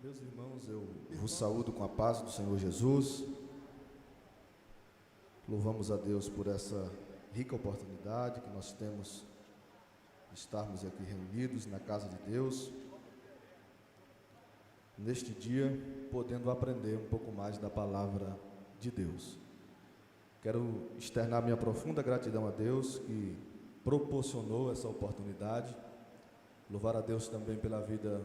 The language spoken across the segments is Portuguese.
Meus irmãos, eu vos saúdo com a paz do Senhor Jesus. Louvamos a Deus por essa rica oportunidade que nós temos de estarmos aqui reunidos na casa de Deus, neste dia, podendo aprender um pouco mais da palavra de Deus. Quero externar minha profunda gratidão a Deus que proporcionou essa oportunidade. Louvar a Deus também pela vida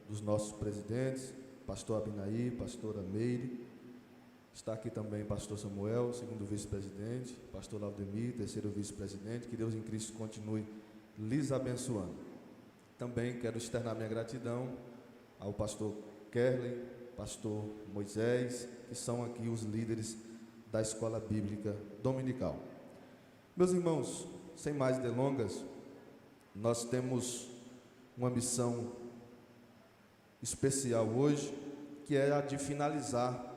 dos nossos presidentes, pastor Abinaí, pastora Meire. Está aqui também pastor Samuel, segundo vice-presidente, pastor Laudemir, terceiro vice-presidente. Que Deus em Cristo continue lhes abençoando. Também quero externar minha gratidão ao pastor Kerlen, pastor Moisés, que são aqui os líderes da Escola Bíblica Dominical. Meus irmãos, sem mais delongas, nós temos uma missão especial hoje, que é a de finalizar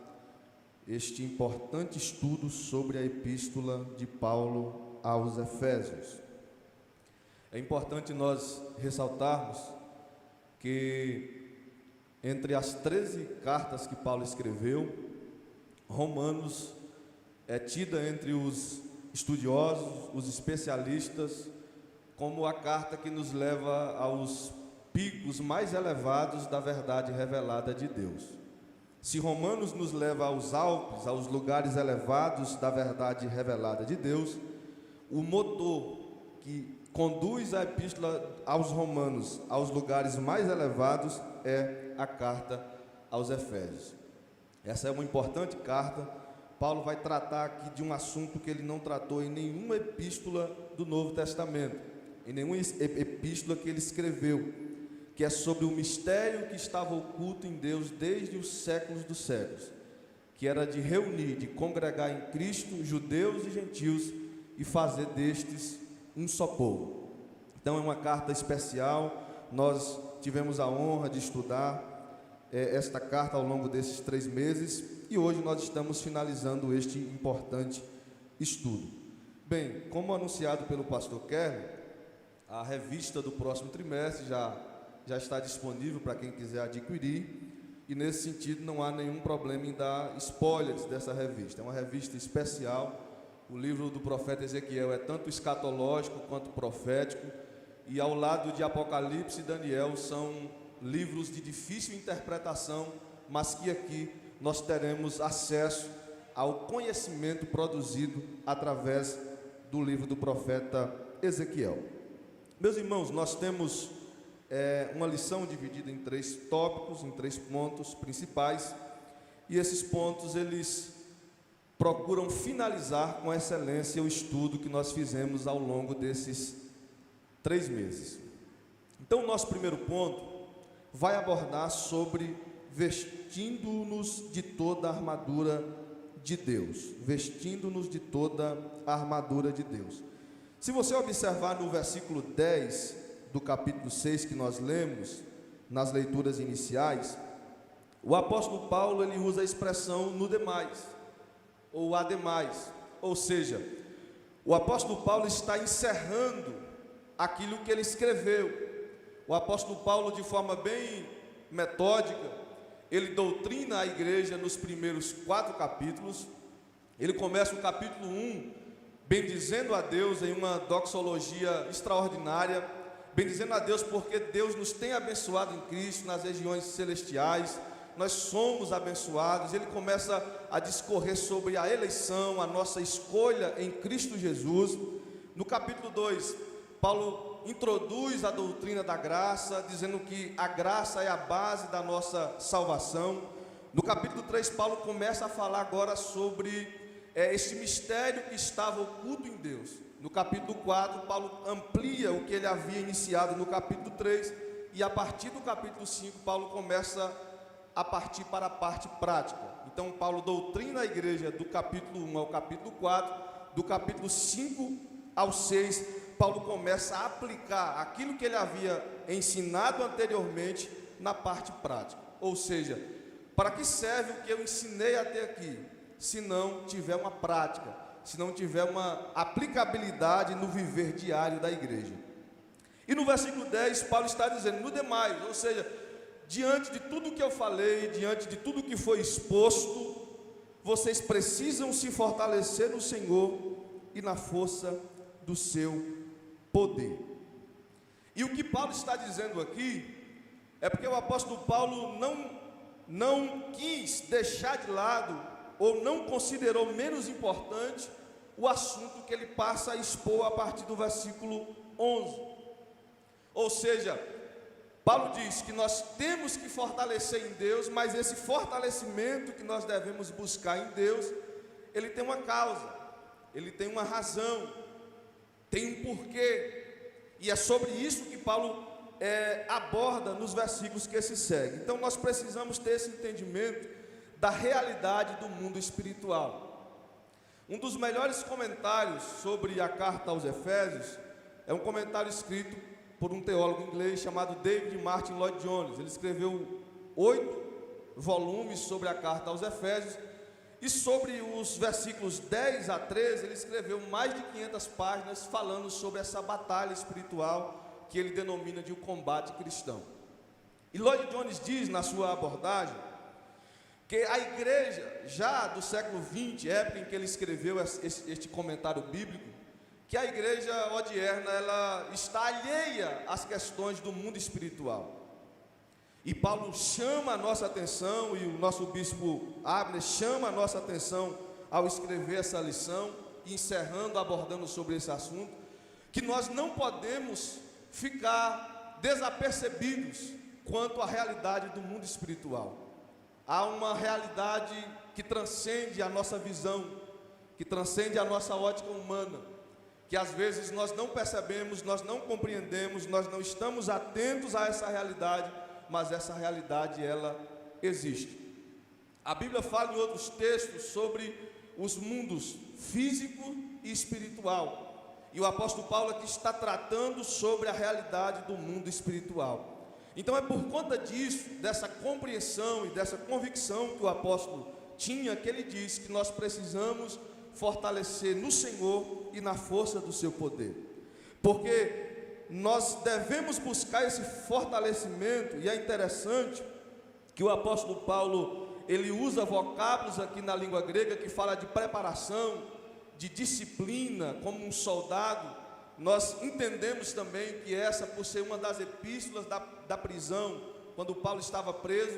este importante estudo sobre a epístola de Paulo aos Efésios. É importante nós ressaltarmos que entre as 13 cartas que Paulo escreveu, Romanos é tida entre os estudiosos, os especialistas, como a carta que nos leva aos picos mais elevados da verdade revelada de Deus. Se Romanos nos leva aos Alpes, aos lugares elevados da verdade revelada de Deus, o motor que conduz a epístola aos Romanos aos lugares mais elevados é a carta aos Efésios. Essa é uma importante carta. Paulo vai tratar aqui de um assunto que ele não tratou em nenhuma epístola do Novo Testamento, em nenhuma epístola que ele escreveu, que é sobre o mistério que estava oculto em Deus desde os séculos dos séculos, que era de reunir, de congregar em Cristo judeus e gentios e fazer destes um só povo. Então é uma carta especial. Nós tivemos a honra de estudar esta carta ao longo desses 3 meses e hoje nós estamos finalizando este importante estudo. Bem, como anunciado pelo pastor Kerry, a revista do próximo trimestre já está disponível para quem quiser adquirir, e nesse sentido não há nenhum problema em dar spoilers dessa revista. É uma revista especial. O livro do profeta Ezequiel é tanto escatológico quanto profético, e ao lado de Apocalipse e Daniel são livros de difícil interpretação, mas que aqui nós teremos acesso ao conhecimento produzido através do livro do profeta Ezequiel. Meus irmãos, nós temos uma lição dividida em 3 tópicos, em 3 pontos principais, e esses pontos eles procuram finalizar com excelência o estudo que nós fizemos ao longo desses 3 meses. Então, o nosso primeiro ponto vai abordar sobre vestindo-nos de toda a armadura de Deus. Vestindo-nos de toda a armadura de Deus. Se você observar no versículo 10 do capítulo 6 que nós lemos, nas leituras iniciais, o apóstolo Paulo ele usa a expressão no demais, ou ademais, ou seja, o apóstolo Paulo está encerrando aquilo que ele escreveu. O apóstolo Paulo, de forma bem metódica, ele doutrina a igreja nos primeiros 4 capítulos. Ele começa o capítulo 1 bendizendo a Deus em uma doxologia extraordinária, bendizendo a Deus porque Deus nos tem abençoado em Cristo nas regiões celestiais, nós somos abençoados. Ele começa a discorrer sobre a eleição, a nossa escolha em Cristo Jesus. No capítulo 2, Paulo introduz a doutrina da graça, dizendo que a graça é a base da nossa salvação. No capítulo 3, Paulo começa a falar agora sobre este mistério que estava oculto em Deus. No capítulo 4, Paulo amplia o que ele havia iniciado no capítulo 3, e a partir do capítulo 5, Paulo começa a partir para a parte prática. Então, Paulo doutrina a igreja do capítulo 1 ao capítulo 4, do capítulo 5 ao 6, Paulo começa a aplicar aquilo que ele havia ensinado anteriormente na parte prática. Ou seja, para que serve o que eu ensinei até aqui, se não tiver uma prática, se não tiver uma aplicabilidade no viver diário da igreja? E no versículo 10, Paulo está dizendo, no demais, ou seja, diante de tudo que eu falei, diante de tudo que foi exposto, vocês precisam se fortalecer no Senhor e na força do seu poder. E o que Paulo está dizendo aqui é porque o apóstolo Paulo não quis deixar de lado, ou não considerou menos importante, o assunto que ele passa a expor a partir do versículo 11. Ou seja, Paulo diz que nós temos que fortalecer em Deus, mas esse fortalecimento que nós devemos buscar em Deus, ele tem uma causa, ele tem uma razão, tem um porquê. E é sobre isso que Paulo aborda nos versículos que se seguem. Então nós precisamos ter esse entendimento da realidade do mundo espiritual. Um dos melhores comentários sobre a carta aos Efésios é um comentário escrito por um teólogo inglês chamado David Martin Lloyd Jones. Ele escreveu 8 volumes sobre a carta aos Efésios, e sobre os versículos 10 a 13, ele escreveu mais de 500 páginas falando sobre essa batalha espiritual que ele denomina de o combate cristão. E Lloyd Jones diz na sua abordagem que a igreja, já do século XX, época em que ele escreveu este comentário bíblico, que a igreja odierna, ela está alheia às questões do mundo espiritual. E Paulo chama a nossa atenção, e o nosso bispo Abner chama a nossa atenção ao escrever essa lição, encerrando, abordando sobre esse assunto, que nós não podemos ficar desapercebidos quanto à realidade do mundo espiritual. Há uma realidade que transcende a nossa visão, que transcende a nossa ótica humana, que às vezes nós não percebemos, nós não compreendemos, nós não estamos atentos a essa realidade, mas essa realidade, ela existe. A Bíblia fala em outros textos sobre os mundos físico e espiritual, e o apóstolo Paulo aqui está tratando sobre a realidade do mundo espiritual. Então é por conta disso, dessa compreensão e dessa convicção que o apóstolo tinha, que ele diz que nós precisamos fortalecer no Senhor e na força do seu poder, porque nós devemos buscar esse fortalecimento. E é interessante que o apóstolo Paulo, ele usa vocábulos aqui na língua grega que fala de preparação, de disciplina, como um soldado. Nós entendemos também que essa, por ser uma das epístolas da prisão, quando Paulo estava preso,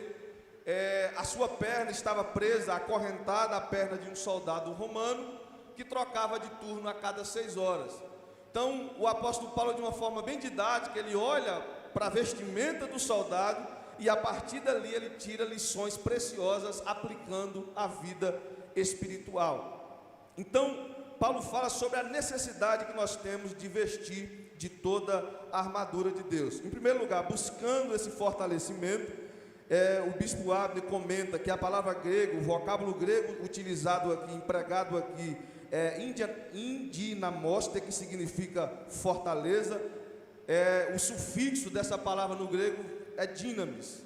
a sua perna estava presa, acorrentada à perna de um soldado romano, que trocava de turno a cada 6 horas. Então, o apóstolo Paulo, de uma forma bem didática, ele olha para a vestimenta do soldado, e a partir dali ele tira lições preciosas, aplicando a vida espiritual. Então, Paulo fala sobre a necessidade que nós temos de vestir de toda a armadura de Deus. Em primeiro lugar, buscando esse fortalecimento, o bispo Abner comenta que a palavra grega, o vocábulo grego utilizado aqui, empregado aqui, indinamoste, que significa fortaleza. O sufixo dessa palavra no grego é dinamis,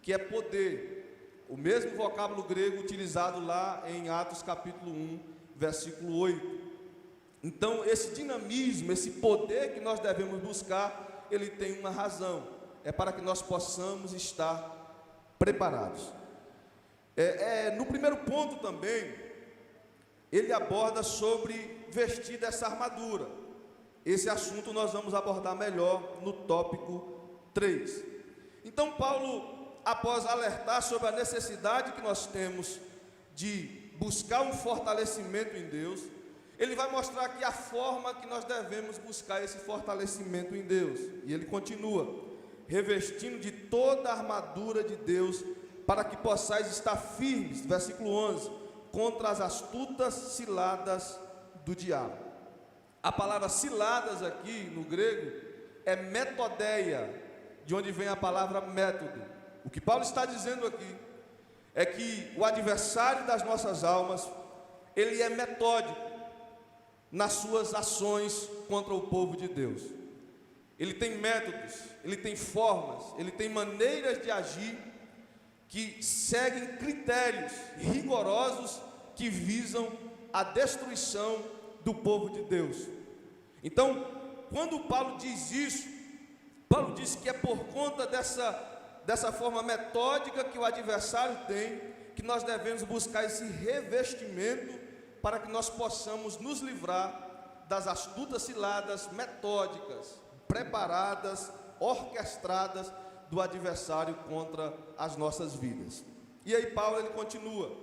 que é poder. O mesmo vocábulo grego utilizado lá em Atos capítulo 1, versículo 8. Então, esse dinamismo, esse poder que nós devemos buscar, ele tem uma razão. É para que nós possamos estar preparados. No primeiro ponto também, ele aborda sobre vestir dessa armadura. Esse assunto nós vamos abordar melhor no tópico 3. Então, Paulo, após alertar sobre a necessidade que nós temos de buscar um fortalecimento em Deus, ele vai mostrar aqui a forma que nós devemos buscar esse fortalecimento em Deus. E ele continua: revestindo de toda a armadura de Deus, para que possais estar firmes, versículo 11, contra as astutas ciladas do diabo. A palavra ciladas aqui no grego é metodeia, de onde vem a palavra método. O que Paulo está dizendo aqui é que o adversário das nossas almas, ele é metódico nas suas ações contra o povo de Deus. Ele tem métodos, ele tem formas, ele tem maneiras de agir que seguem critérios rigorosos que visam a destruição do povo de Deus. Então, quando Paulo diz isso, Paulo diz que é por conta dessa dessa forma metódica que o adversário tem, que nós devemos buscar esse revestimento para que nós possamos nos livrar das astutas ciladas metódicas, preparadas, orquestradas do adversário contra as nossas vidas. E aí Paulo ele continua,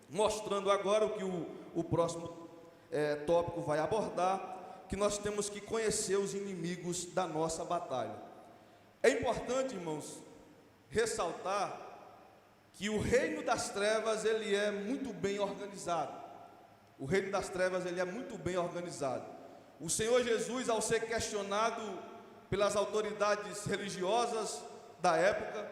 mostrando agora o que o próximo tópico vai abordar, que nós temos que conhecer os inimigos da nossa batalha. É importante, irmãos, ressaltar que o reino das trevas ele é muito bem organizado. O reino das trevas ele é muito bem organizado. O Senhor Jesus, ao ser questionado pelas autoridades religiosas da época,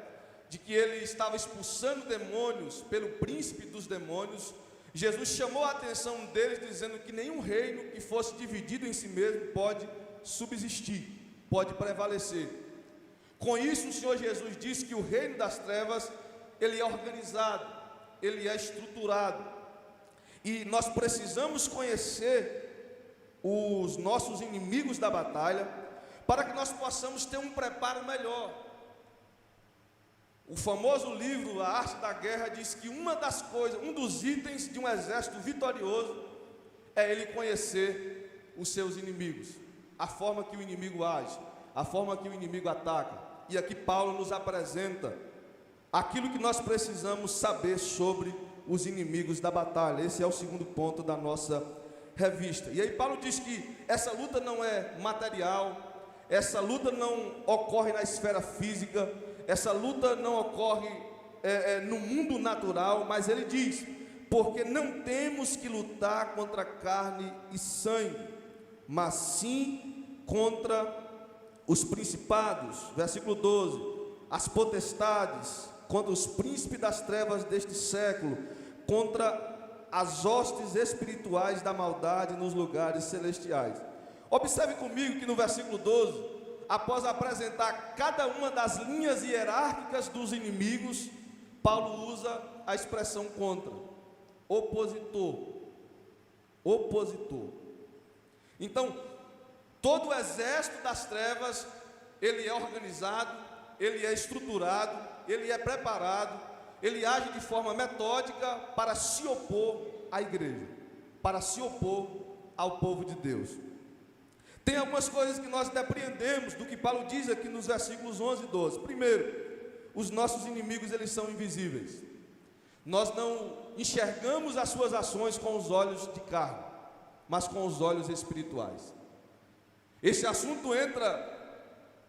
de que ele estava expulsando demônios pelo príncipe dos demônios, Jesus chamou a atenção deles, dizendo que nenhum reino que fosse dividido em si mesmo pode subsistir, pode prevalecer. Com isso, o Senhor Jesus disse que o reino das trevas, ele é organizado, ele é estruturado, e nós precisamos conhecer os nossos inimigos da batalha, para que nós possamos ter um preparo melhor. O famoso livro A Arte da Guerra diz que uma das coisas, um dos itens de um exército vitorioso é ele conhecer os seus inimigos, a forma que o inimigo age, a forma que o inimigo ataca. E aqui Paulo nos apresenta aquilo que nós precisamos saber sobre os inimigos da batalha. Esse é o segundo ponto da nossa revista. E aí Paulo diz que essa luta não é material, essa luta não ocorre na esfera física, essa luta não ocorre no mundo natural, mas ele diz, porque não temos que lutar contra carne e sangue, mas sim contra os principados, versículo 12, as potestades, contra os príncipes das trevas deste século, contra as hostes espirituais da maldade nos lugares celestiais. Observe comigo que no versículo 12, após apresentar cada uma das linhas hierárquicas dos inimigos, Paulo usa a expressão contra, opositor, opositor. Então, todo o exército das trevas, ele é organizado, ele é estruturado, ele é preparado, ele age de forma metódica para se opor à igreja, para se opor ao povo de Deus. Tem algumas coisas que nós depreendemos do que Paulo diz aqui nos versículos 11 e 12. Primeiro, os nossos inimigos eles são invisíveis. Nós não enxergamos as suas ações com os olhos de carne, mas com os olhos espirituais. Esse assunto entra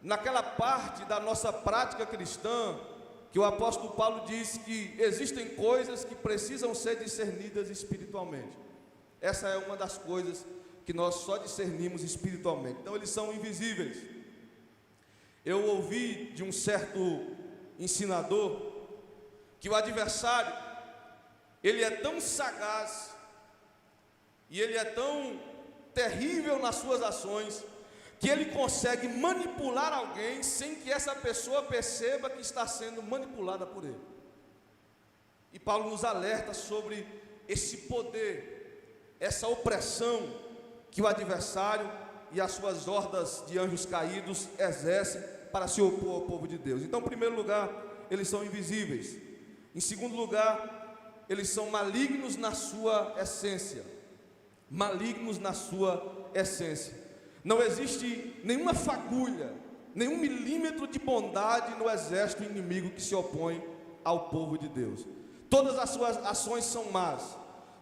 naquela parte da nossa prática cristã que o apóstolo Paulo diz que existem coisas que precisam ser discernidas espiritualmente. Essa é uma das coisas que nós só discernimos espiritualmente. Então eles são invisíveis. Eu ouvi de um certo ensinador que o adversário, ele é tão sagaz e ele é tão terrível nas suas ações, que ele consegue manipular alguém sem que essa pessoa perceba que está sendo manipulada por ele. E Paulo nos alerta sobre esse poder, essa opressão que o adversário e as suas hordas de anjos caídos exercem para se opor ao povo de Deus. Então, em primeiro lugar, eles são invisíveis. Em segundo lugar, eles são malignos na sua essência. Malignos na sua essência. Não existe nenhuma fagulha, nenhum milímetro de bondade no exército inimigo que se opõe ao povo de Deus. Todas as suas ações são más.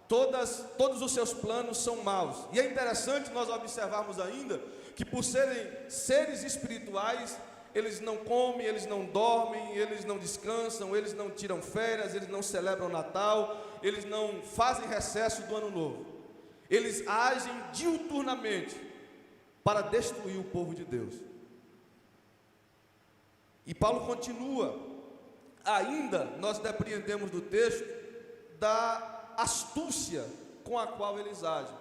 Todos os seus planos são maus. E é interessante nós observarmos ainda que, por serem seres espirituais, eles não comem, eles não dormem, eles não descansam, eles não tiram férias, eles não celebram Natal, eles não fazem recesso do Ano Novo. Eles agem diuturnamente para destruir o povo de Deus. E Paulo continua. Ainda nós depreendemos do texto da astúcia com a qual eles agem.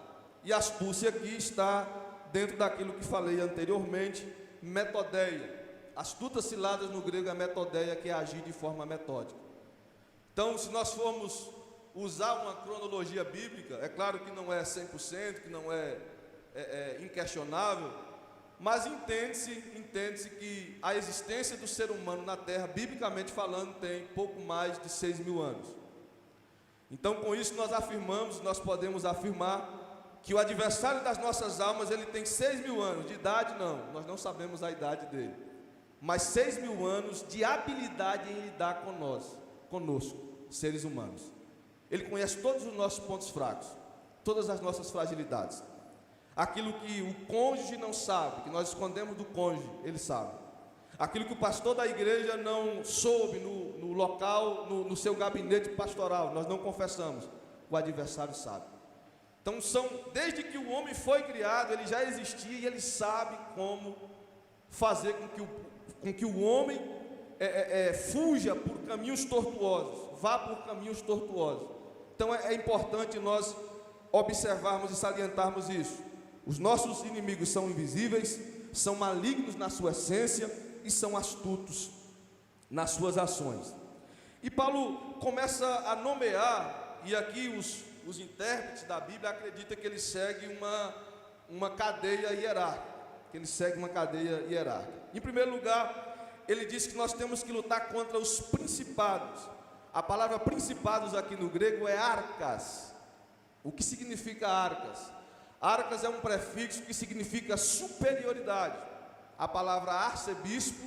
E a astúcia aqui está dentro daquilo que falei anteriormente, metodeia. Astutas ciladas no grego é metodeia, que é agir de forma metódica. Então, se nós formos usar uma cronologia bíblica, é claro que não é 100%, que não é inquestionável, mas entende-se que a existência do ser humano na Terra, biblicamente falando, tem pouco mais de 6.000 anos. Então, com isso nós podemos afirmar que o adversário das nossas almas, ele tem 6.000 anos, de idade não, nós não sabemos a idade dele, mas 6.000 anos de habilidade em lidar conosco, seres humanos. Ele conhece todos os nossos pontos fracos, todas as nossas fragilidades. Aquilo que o cônjuge não sabe, que nós escondemos do cônjuge, ele sabe. Aquilo que o pastor da igreja não soube no local, no seu gabinete pastoral, nós não confessamos, o adversário sabe. Então desde que o homem foi criado, ele já existia e ele sabe como fazer com que o homem fuja por caminhos tortuosos, vá por caminhos tortuosos. Então é importante nós observarmos e salientarmos isso. Os nossos inimigos são invisíveis, são malignos na sua essência e são astutos nas suas ações. E Paulo começa a nomear, e aqui os intérpretes da Bíblia acreditam que ele segue uma cadeia hierárquica. Em primeiro lugar, ele diz que nós temos que lutar contra os principados. A palavra principados aqui no grego é arcas. O que significa arcas? Arcas é um prefixo que significa superioridade. A palavra arcebispo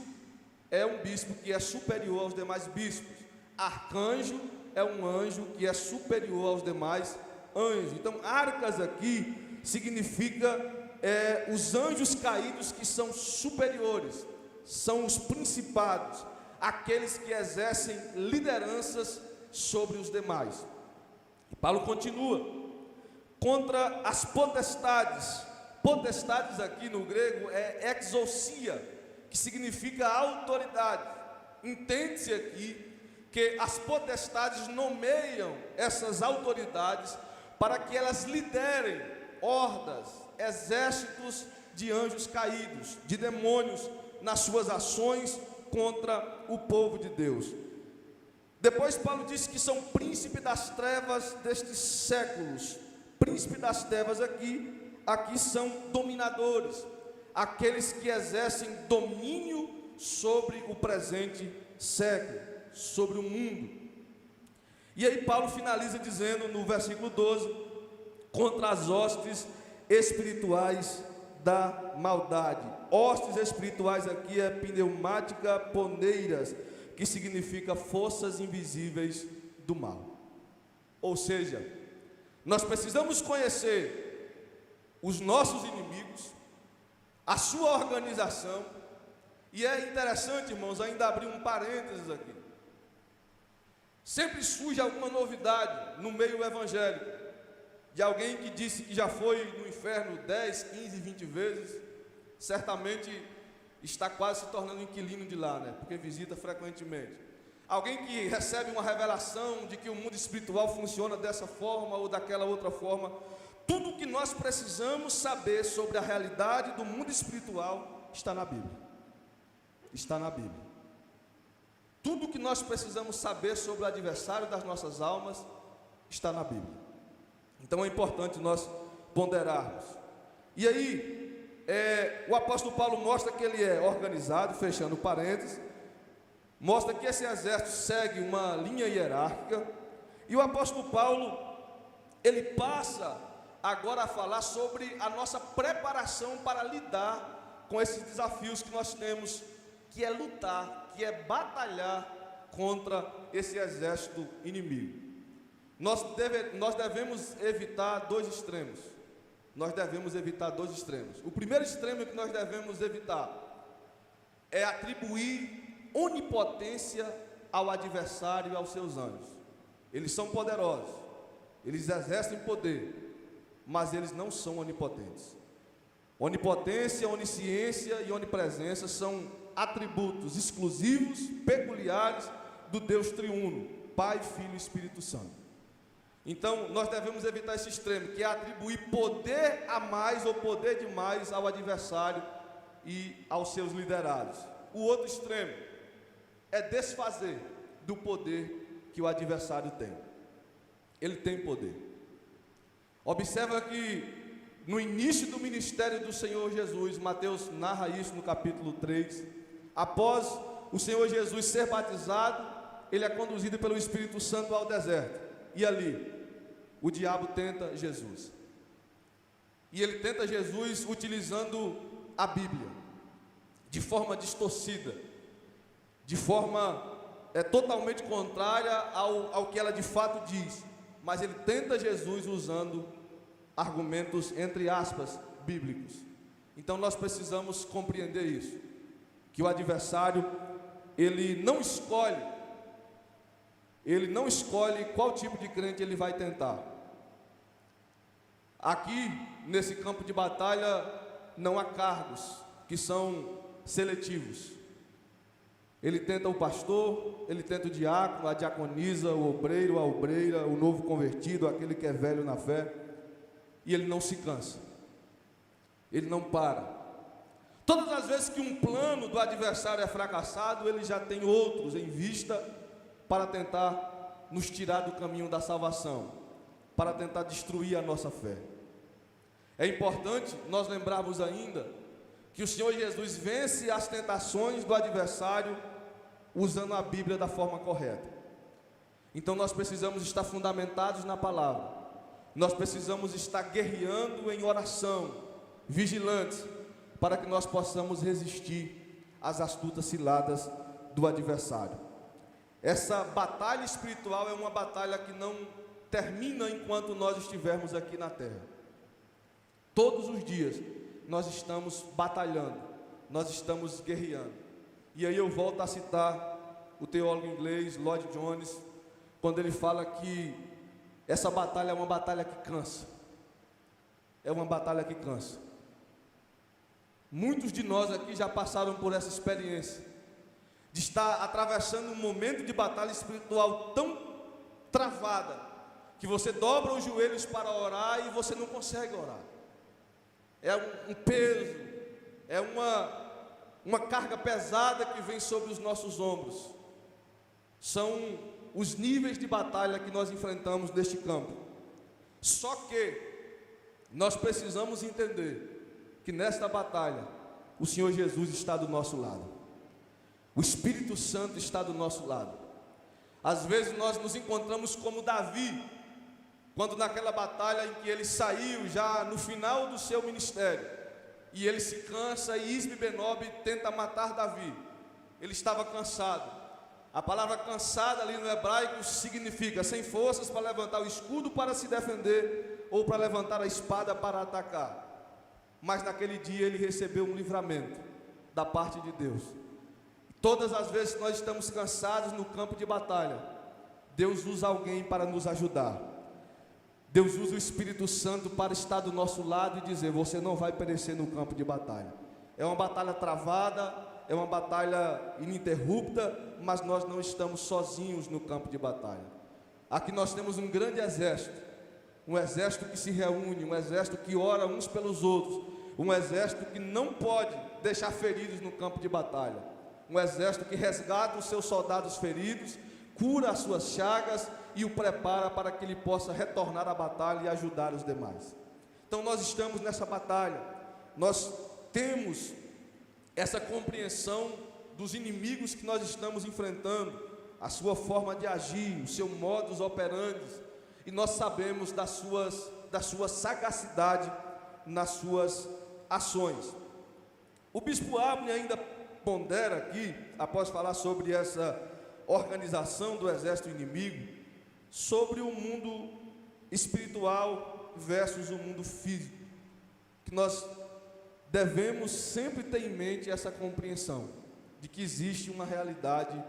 é um bispo que é superior aos demais bispos. Arcanjo é um anjo que é superior aos demais anjos. Então, arcas aqui significa os anjos caídos que são superiores, são os principados, aqueles que exercem lideranças sobre os demais. E Paulo continua, contra as potestades. Potestades aqui no grego é exousia, que significa autoridade. Entende-se aqui que as potestades nomeiam essas autoridades para que elas liderem hordas, exércitos de anjos caídos, de demônios, nas suas ações contra o povo de Deus. Depois Paulo diz que são príncipes das trevas destes séculos. Príncipe das trevas aqui são dominadores, aqueles que exercem domínio sobre o presente século, sobre o mundo. E aí Paulo finaliza dizendo no versículo 12, contra as hostes espirituais da maldade. Hostes espirituais aqui é pneumática poneiras, que significa forças invisíveis do mal. Ou seja, nós precisamos conhecer os nossos inimigos, a sua organização, e é interessante, irmãos, ainda abrir um parênteses aqui. Sempre surge alguma novidade no meio evangélico, de alguém que disse que já foi no inferno 10, 15, 20 vezes, certamente está quase se tornando inquilino de lá, né? Porque visita frequentemente. Alguém que recebe uma revelação de que o mundo espiritual funciona dessa forma ou daquela outra forma. Tudo o que nós precisamos saber sobre a realidade do mundo espiritual está na Bíblia. Está na Bíblia. Tudo o que nós precisamos saber sobre o adversário das nossas almas está na Bíblia. Então é importante nós ponderarmos. E aí, o apóstolo Paulo mostra que ele é organizado, fechando parênteses, mostra que esse exército segue uma linha hierárquica, e o apóstolo Paulo, ele passa agora a falar sobre a nossa preparação para lidar com esses desafios que nós temos, que é lutar, que é batalhar contra esse exército inimigo. Nós devemos evitar dois extremos. Nós devemos evitar dois extremos. O primeiro extremo que nós devemos evitar é atribuir onipotência ao adversário e aos seus anjos. Eles são poderosos, eles exercem poder, mas eles não são onipotentes. Onipotência, onisciência e onipresença são atributos exclusivos, peculiares do Deus triuno, Pai, Filho e Espírito Santo. Então, nós devemos evitar esse extremo, que é atribuir poder a mais ou poder demais ao adversário e aos seus liderados. O outro extremo é desfazer do poder que o adversário tem. Ele tem poder. Observa que no início do ministério do Senhor Jesus, Mateus narra isso no capítulo 3, após o Senhor Jesus ser batizado, ele é conduzido pelo Espírito Santo ao deserto, e ali, o diabo tenta Jesus, e ele tenta Jesus utilizando a Bíblia, de forma distorcida, de forma totalmente contrária ao que ela de fato diz, mas ele tenta Jesus usando argumentos, entre aspas, bíblicos. Então nós precisamos compreender isso, que o adversário, ele não escolhe qual tipo de crente ele vai tentar. Aqui, nesse campo de batalha, não há cargos que são seletivos. Ele tenta o pastor, ele tenta o diácono, a diaconisa, o obreiro, a obreira, o novo convertido, aquele que é velho na fé, e ele não se cansa, ele não para. Todas as vezes que um plano do adversário é fracassado, ele já tem outros em vista para tentar nos tirar do caminho da salvação, para tentar destruir a nossa fé. É importante nós lembrarmos ainda que o Senhor Jesus vence as tentações do adversário usando a Bíblia da forma correta. Então nós precisamos estar fundamentados na palavra, nós precisamos estar guerreando em oração, vigilantes, para que nós possamos resistir às astutas ciladas do adversário. Essa batalha espiritual é uma batalha que não termina enquanto nós estivermos aqui na terra. Todos os dias nós estamos batalhando, nós estamos guerreando. E aí eu volto a citar o teólogo inglês Lloyd Jones, quando ele fala que essa batalha é uma batalha que cansa. É uma batalha que cansa. Muitos de nós aqui já passaram por essa experiência, de estar atravessando um momento de batalha espiritual tão travada, que você dobra os joelhos para orar e você não consegue orar. É um peso, é uma carga pesada que vem sobre os nossos ombros. São os níveis de batalha que nós enfrentamos neste campo. Só que nós precisamos entender que nesta batalha o Senhor Jesus está do nosso lado, o Espírito Santo está do nosso lado. Às vezes nós nos encontramos como Davi, quando naquela batalha em que ele saiu já no final do seu ministério, e ele se cansa e Isbi-Benob tenta matar Davi. Ele estava cansado. A palavra cansada ali no hebraico significa sem forças para levantar o escudo para se defender ou para levantar a espada para atacar. Mas naquele dia ele recebeu um livramento da parte de Deus. Todas as vezes que nós estamos cansados no campo de batalha, Deus usa alguém para nos ajudar. Deus usa o Espírito Santo para estar do nosso lado e dizer: você não vai perecer no campo de batalha. É uma batalha travada, é uma batalha ininterrupta, mas nós não estamos sozinhos no campo de batalha. Aqui nós temos um grande exército, um exército que se reúne, um exército que ora uns pelos outros, um exército que não pode deixar feridos no campo de batalha, um exército que resgata os seus soldados feridos, cura as suas chagas e o prepara para que ele possa retornar à batalha e ajudar os demais. Então nós estamos nessa batalha, nós temos essa compreensão dos inimigos que nós estamos enfrentando, a sua forma de agir, o seu modus operandi, e nós sabemos da sua sagacidade nas suas ações. O bispo Abner ainda pondera aqui, após falar sobre essa organização do exército inimigo, sobre o mundo espiritual versus o mundo físico, que nós devemos sempre ter em mente essa compreensão de que existe uma realidade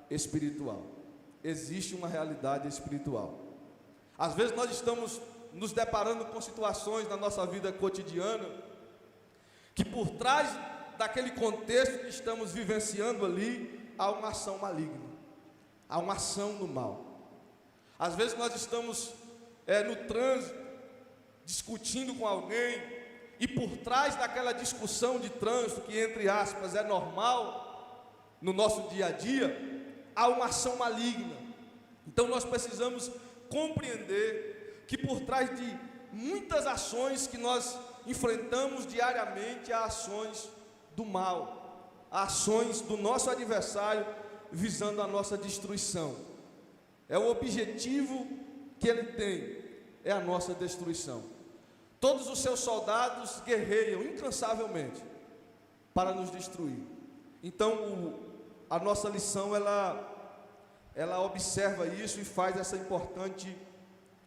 espiritual. Existe uma realidade espiritual. Às vezes nós estamos nos deparando com situações na nossa vida cotidiana que por trás daquele contexto que estamos vivenciando ali há uma ação maligna, há uma ação do mal. Às vezes nós estamos no trânsito, discutindo com alguém, e por trás daquela discussão de trânsito, que entre aspas é normal no nosso dia a dia, há uma ação maligna. Então nós precisamos compreender que por trás muitas ações que nós enfrentamos diariamente, há ações do mal, há ações do nosso adversário visando a nossa destruição. É o objetivo que ele tem, é a nossa destruição. Todos os seus soldados guerreiam incansavelmente para nos destruir. Então, a nossa lição, ela observa isso e faz essa importante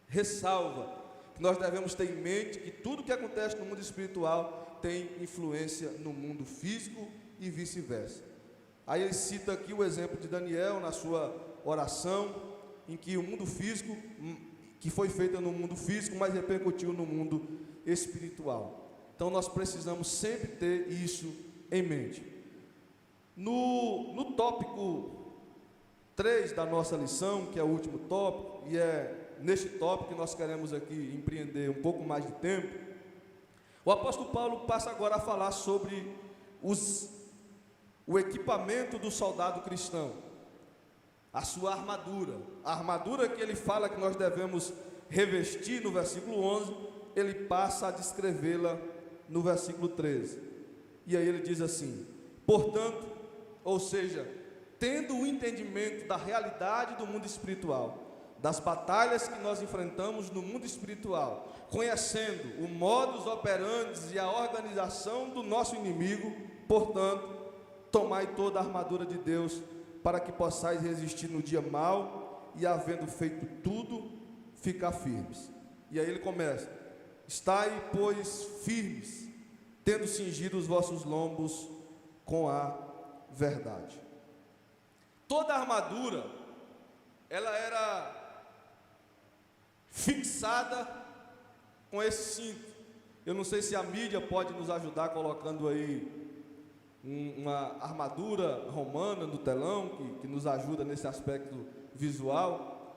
ressalva, que nós devemos ter em mente que tudo que acontece no mundo espiritual tem influência no mundo físico e vice-versa. Aí ele cita aqui o exemplo de Daniel na sua oração, em que o mundo físico, que foi feita no mundo físico, mas repercutiu no mundo espiritual. Então nós precisamos sempre ter isso em mente. No tópico 3 da nossa lição, que é o último tópico, e é neste tópico que nós queremos aqui empreender um pouco mais de tempo, o apóstolo Paulo passa agora a falar sobre o equipamento do soldado cristão, a sua armadura, a armadura que ele fala que nós devemos revestir no versículo 11, ele passa a descrevê-la no versículo 13, e aí ele diz assim: portanto, ou seja, tendo o entendimento da realidade do mundo espiritual, das batalhas que nós enfrentamos no mundo espiritual, conhecendo o modus operandi e a organização do nosso inimigo, portanto, tomai toda a armadura de Deus, para que possais resistir no dia mau, e havendo feito tudo, ficar firmes. E aí ele começa: estai, pois, firmes, tendo cingido os vossos lombos com a verdade. Toda a armadura, ela era fixada com esse cinto. Eu não sei se a mídia pode nos ajudar colocando aí uma armadura romana no telão, que nos ajuda nesse aspecto visual,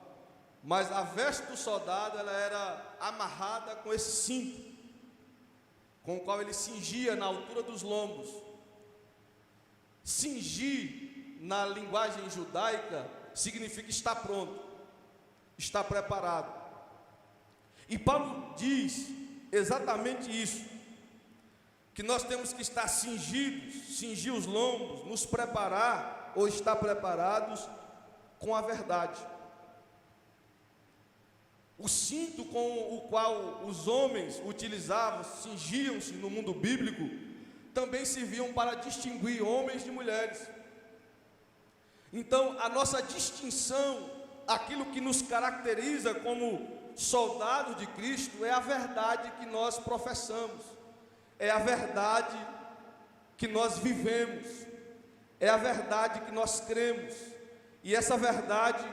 mas a veste do soldado, ela era amarrada com esse cinto, com o qual ele cingia na altura dos lombos. Cingir, na linguagem judaica, significa estar pronto, estar preparado. E Paulo diz exatamente isso, que nós temos que estar cingidos, cingir os lombos, nos preparar ou estar preparados com a verdade. O cinto com o qual os homens utilizavam, cingiam-se no mundo bíblico, também serviam para distinguir homens de mulheres. Então, a nossa distinção, aquilo que nos caracteriza como soldados de Cristo, é a verdade que nós professamos, é a verdade que nós vivemos, é a verdade que nós cremos. E essa verdade,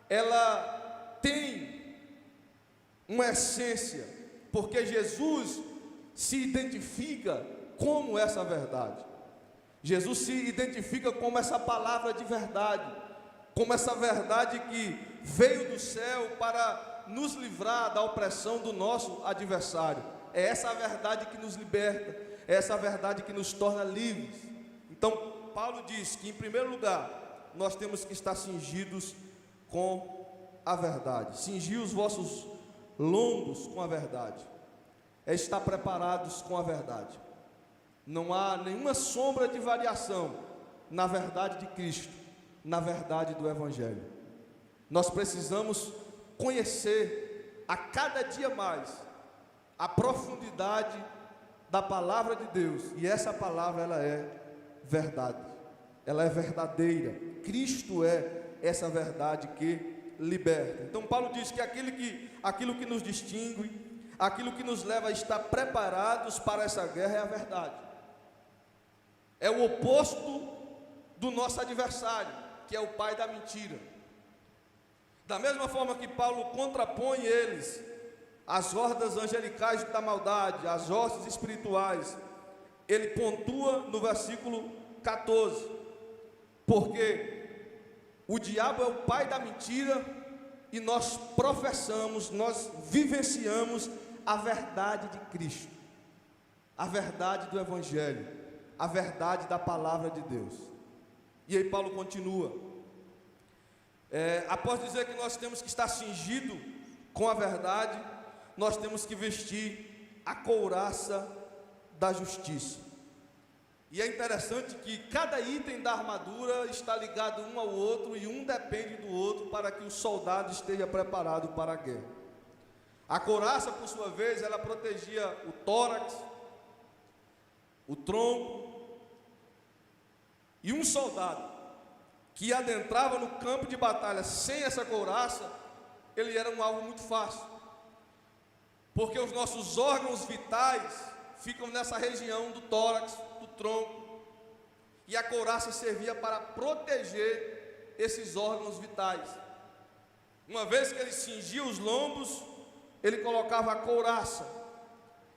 ela tem uma essência, porque Jesus se identifica como essa verdade. Jesus se identifica como essa palavra de verdade, como essa verdade que veio do céu para nos livrar da opressão do nosso adversário. É essa a verdade que nos liberta, é essa a verdade que nos torna livres. Então, Paulo diz que, em primeiro lugar, nós temos que estar cingidos com a verdade. Cingir os vossos lombos com a verdade é estar preparados com a verdade. Não há nenhuma sombra de variação na verdade de Cristo, na verdade do Evangelho. Nós precisamos conhecer a cada dia mais a profundidade da palavra de Deus, e essa palavra, ela é verdade, ela é verdadeira. Cristo é essa verdade que liberta. Então Paulo diz que aquilo que nos distingue, aquilo que nos leva a estar preparados para essa guerra é a verdade. É o oposto do nosso adversário, que é o pai da mentira. Da mesma forma que Paulo contrapõe eles, as hordas angelicais da maldade, as hostes espirituais, ele pontua no versículo 14, porque o diabo é o pai da mentira, e nós professamos, nós vivenciamos a verdade de Cristo, a verdade do Evangelho, a verdade da palavra de Deus. E aí Paulo continua, após dizer que nós temos que estar cingido com a verdade, nós temos que vestir a couraça da justiça. E é interessante que cada item da armadura está ligado um ao outro e um depende do outro para que o soldado esteja preparado para a guerra. A couraça, por sua vez, ela protegia o tórax, o tronco, e um soldado que adentrava no campo de batalha sem essa couraça, ele era um alvo muito fácil, porque os nossos órgãos vitais ficam nessa região do tórax, do tronco, e a couraça servia para proteger esses órgãos vitais. Uma vez que ele cingia os lombos, ele colocava a couraça,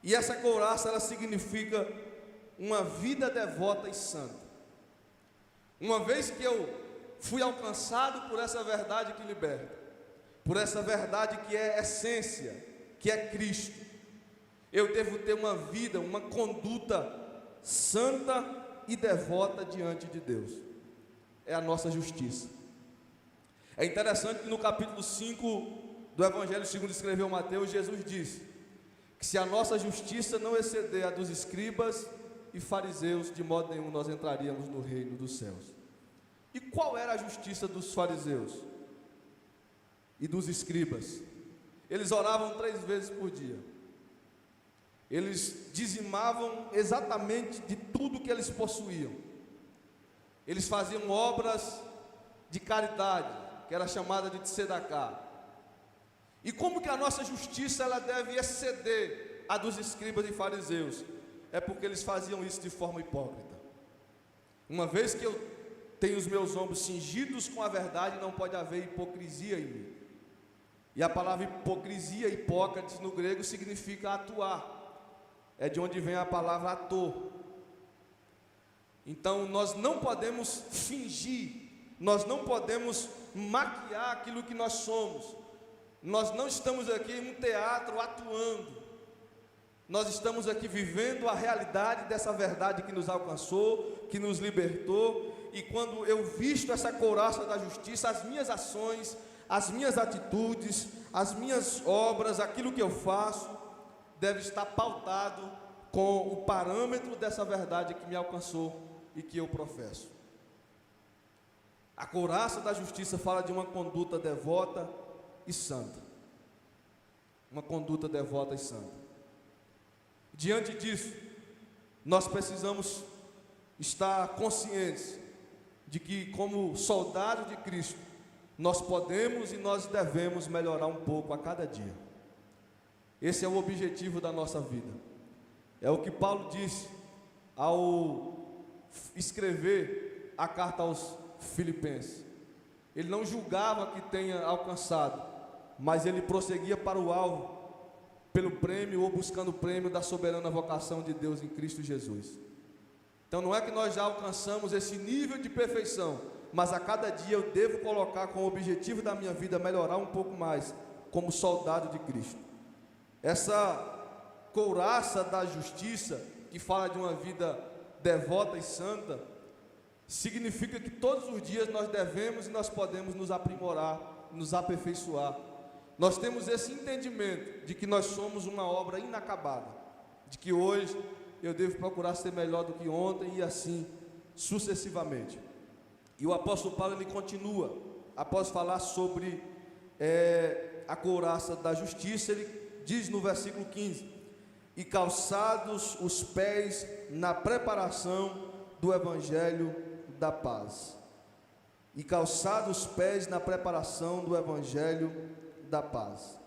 e essa couraça, ela significa uma vida devota e santa. Uma vez que eu fui alcançado por essa verdade que liberta, por essa verdade que é essência, que é Cristo, eu devo ter uma vida, uma conduta santa e devota diante de Deus. É a nossa justiça. É interessante que no capítulo 5 do Evangelho segundo escreveu Mateus, Jesus disse que se a nossa justiça não exceder a dos escribas e fariseus, de modo nenhum nós entraríamos no reino dos céus. E qual era a justiça dos fariseus e dos escribas? Eles oravam 3 vezes por dia. Eles dizimavam exatamente de tudo que eles possuíam. Eles faziam obras de caridade, que era chamada de tzedakah. E como que a nossa justiça ela deve exceder a dos escribas e fariseus? É porque eles faziam isso de forma hipócrita. Uma vez que eu tenho os meus ombros cingidos com a verdade, não pode haver hipocrisia em mim. E a palavra hipocrisia, hipócrates no grego, significa atuar. É de onde vem a palavra ator. Então nós não podemos fingir, nós não podemos maquiar aquilo que nós somos. Nós não estamos aqui em um teatro atuando. Nós estamos aqui vivendo a realidade dessa verdade que nos alcançou, que nos libertou. E quando eu visto essa couraça da justiça, as minhas ações, as minhas atitudes, as minhas obras, aquilo que eu faço, deve estar pautado com o parâmetro dessa verdade que me alcançou e que eu professo. A couraça da justiça fala de uma conduta devota e santa. Uma conduta devota e santa. Diante disso, nós precisamos estar conscientes de que, como soldados de Cristo, nós podemos e nós devemos melhorar um pouco a cada dia. Esse é o objetivo da nossa vida. É o que Paulo disse ao escrever a carta aos Filipenses. Ele não julgava que tenha alcançado, mas ele prosseguia para o alvo, pelo prêmio ou buscando o prêmio da soberana vocação de Deus em Cristo Jesus. Então não é que nós já alcançamos esse nível de perfeição, mas a cada dia eu devo colocar como objetivo da minha vida melhorar um pouco mais, como soldado de Cristo. Essa couraça da justiça, que fala de uma vida devota e santa, significa que todos os dias nós devemos e nós podemos nos aprimorar, nos aperfeiçoar. Nós temos esse entendimento de que nós somos uma obra inacabada, de que hoje eu devo procurar ser melhor do que ontem e assim sucessivamente. E o apóstolo Paulo ele continua, após falar sobre a couraça da justiça, ele diz no versículo 15: e calçados os pés na preparação do evangelho da paz. E calçados os pés na preparação do evangelho da paz.